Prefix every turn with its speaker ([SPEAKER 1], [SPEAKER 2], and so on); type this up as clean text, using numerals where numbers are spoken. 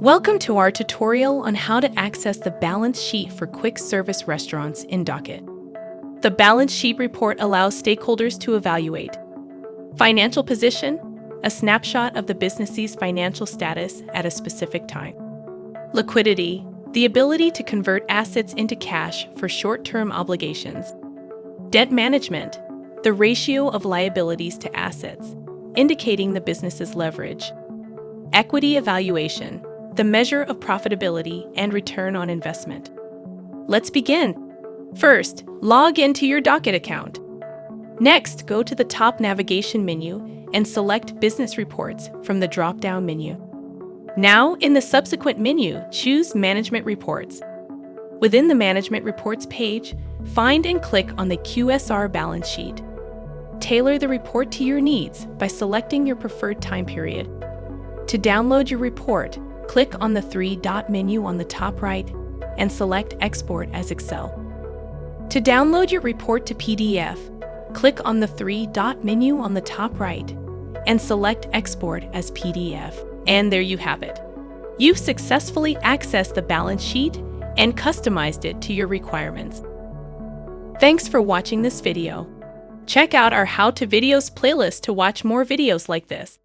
[SPEAKER 1] Welcome to our tutorial on how to access the balance sheet for quick service restaurants in Docket. The balance sheet report allows stakeholders to evaluate financial position, a snapshot of the business's financial status at a specific time. Liquidity, the ability to convert assets into cash for short-term obligations. Debt management, the ratio of liabilities to assets, indicating the business's leverage. Equity evaluation, the measure of profitability and return on investment. Let's begin. First, log into your Docket account. Next, go to the top navigation menu and select Business Reports from the drop-down menu. Now, in the subsequent menu, choose Management Reports. Within the Management Reports page, find and click on the QSR balance sheet. Tailor the report to your needs by selecting your preferred time period. To download your report, click on the three-dot menu on the top right and select Export as Excel. To download your report to PDF, click on the three-dot menu on the top right and select Export as PDF. And there you have it. You've successfully accessed the balance sheet and customized it to your requirements. Thanks for watching this video. Check out our How to Videos playlist to watch more videos like this.